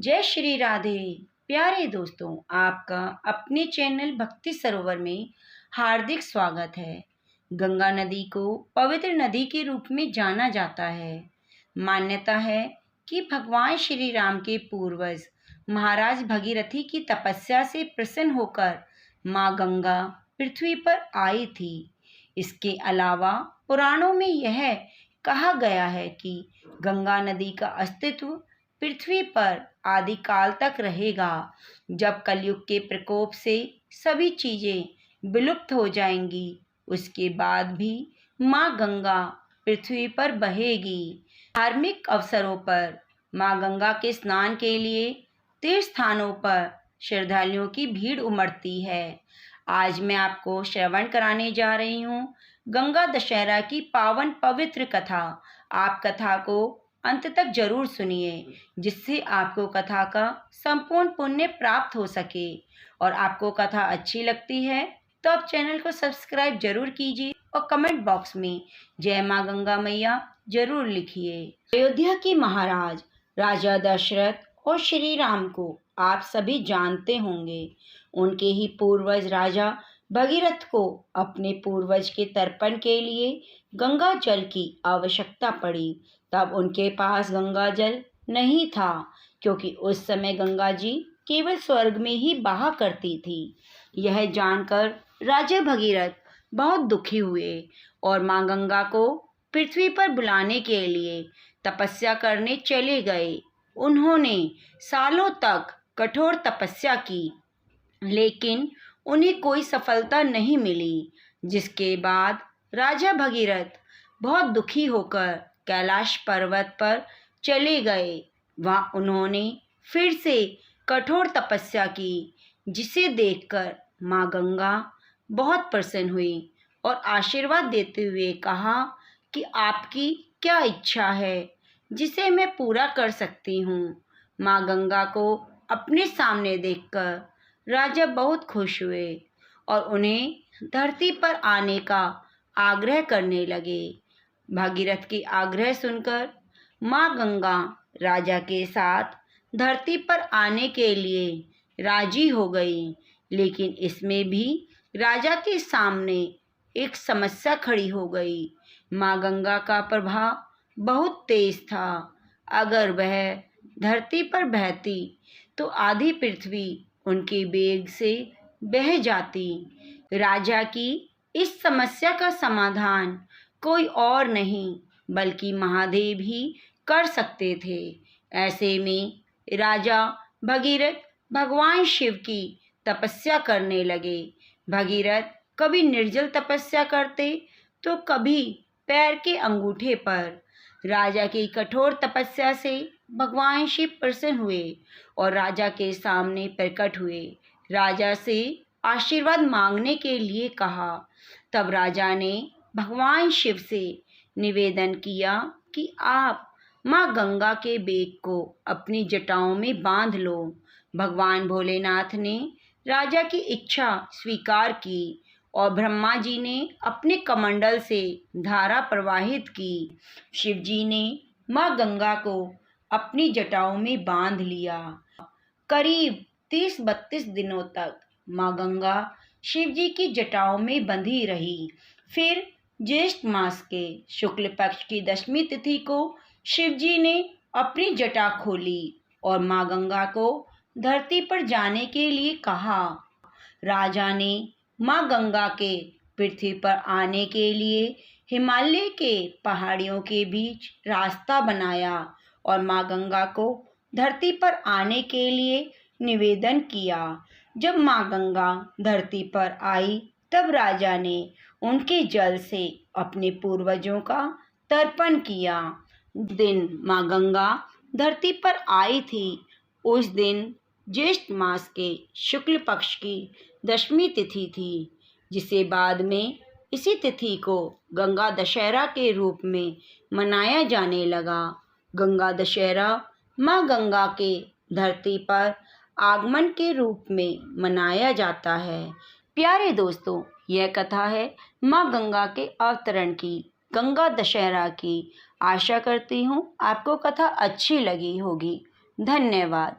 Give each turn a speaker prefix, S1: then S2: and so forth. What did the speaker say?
S1: जय श्री राधे। प्यारे दोस्तों, आपका अपने चैनल भक्ति सरोवर में हार्दिक स्वागत है। गंगा नदी को पवित्र नदी के रूप में जाना जाता है। मान्यता है कि भगवान श्री राम के पूर्वज महाराज भगीरथी की तपस्या से प्रसन्न होकर माँ गंगा पृथ्वी पर आई थी। इसके अलावा पुराणों में यह कहा गया है कि गंगा नदी का अस्तित्व पृथ्वी पर आदिकाल तक रहेगा। जब कलयुग के प्रकोप से सभी चीजें विलुप्त हो जाएंगी, उसके बाद भी माँ गंगा पृथ्वी पर बहेगी। धार्मिक अवसरों पर माँ गंगा के स्नान के लिए तीर्थ स्थानों पर श्रद्धालुओं की भीड़ उमड़ती है। आज मैं आपको श्रवण कराने जा रही हूँ गंगा दशहरा की पावन पवित्र कथा। आप कथा को अंत तक जरूर सुनिए, जिससे आपको कथा का संपूर्ण पुण्य प्राप्त हो सके। और आपको कथा अच्छी लगती है तो आप चैनल को सब्सक्राइब जरूर कीजिए और कमेंट बॉक्स में जय माँ गंगा मैया जरूर लिखिए। अयोध्या के महाराज राजा दशरथ और श्री राम को आप सभी जानते होंगे। उनके ही पूर्वज राजा भगीरथ को अपने पूर्वज के तर्पण के लिए गंगा जल की आवश्यकता पड़ी। तब उनके पास गंगा जल नहीं था, क्योंकि उस समय गंगा जी केवल स्वर्ग में ही बहा करती थी। यह जानकर राजा भगीरथ बहुत दुखी हुए और माँ गंगा को पृथ्वी पर बुलाने के लिए तपस्या करने चले गए। उन्होंने सालों तक कठोर तपस्या की, लेकिन उन्हें कोई सफलता नहीं मिली। जिसके बाद राजा भगीरथ बहुत दुखी होकर कैलाश पर्वत पर चले गए। वहाँ उन्होंने फिर से कठोर तपस्या की, जिसे देखकर माँ गंगा बहुत प्रसन्न हुई और आशीर्वाद देते हुए कहा कि आपकी क्या इच्छा है जिसे मैं पूरा कर सकती हूँ। माँ गंगा को अपने सामने देखकर राजा बहुत खुश हुए और उन्हें धरती पर आने का आग्रह करने लगे। भागीरथ की आग्रह सुनकर माँ गंगा राजा के साथ धरती पर आने के लिए राजी हो गई। लेकिन इसमें भी राजा के सामने एक समस्या खड़ी हो गई। माँ गंगा का प्रभाव बहुत तेज था। अगर वह धरती पर बहती तो आधी पृथ्वी उनके वेग से बह जाती। राजा की इस समस्या का समाधान कोई और नहीं बल्कि महादेव ही कर सकते थे। ऐसे में राजा भगीरथ भगवान शिव की तपस्या करने लगे। भगीरथ कभी निर्जल तपस्या करते तो कभी पैर के अंगूठे पर। राजा की कठोर तपस्या से भगवान शिव प्रसन्न हुए और राजा के सामने प्रकट हुए। राजा से आशीर्वाद मांगने के लिए कहा। तब राजा ने भगवान शिव से निवेदन किया कि आप माँ गंगा के बेग को अपनी जटाओं में बांध लो। भगवान भोलेनाथ ने राजा की इच्छा स्वीकार की और ब्रह्मा जी ने अपने कमंडल से धारा प्रवाहित की। शिव जी ने माँ गंगा को अपनी जटाओं में बांध लिया। करीब 30-32 दिनों तक माँ गंगा शिव जी की जटाओं में बंधी रही। फिर ज्येष्ठ मास के शुक्ल पक्ष की दशमी तिथि को शिव जी ने अपनी जटा खोली और माँ गंगा को धरती पर जाने के लिए कहा। राजा ने माँ गंगा के पृथ्वी पर आने के लिए हिमालय के पहाड़ियों के बीच रास्ता बनाया और माँ गंगा को धरती पर आने के लिए निवेदन किया। जब माँ गंगा धरती पर आई तब राजा ने उनके जल से अपने पूर्वजों का तर्पण किया। दिन माँ गंगा धरती पर आई थी, उस दिन ज्येष्ठ मास के शुक्ल पक्ष की दशमी तिथि थी, जिसे बाद में इसी तिथि को गंगा दशहरा के रूप में मनाया जाने लगा। गंगा दशहरा माँ गंगा के धरती पर आगमन के रूप में मनाया जाता है। प्यारे दोस्तों, यह कथा है माँ गंगा के अवतरण की, गंगा दशहरा की। आशा करती हूँ आपको कथा अच्छी लगी होगी। धन्यवाद।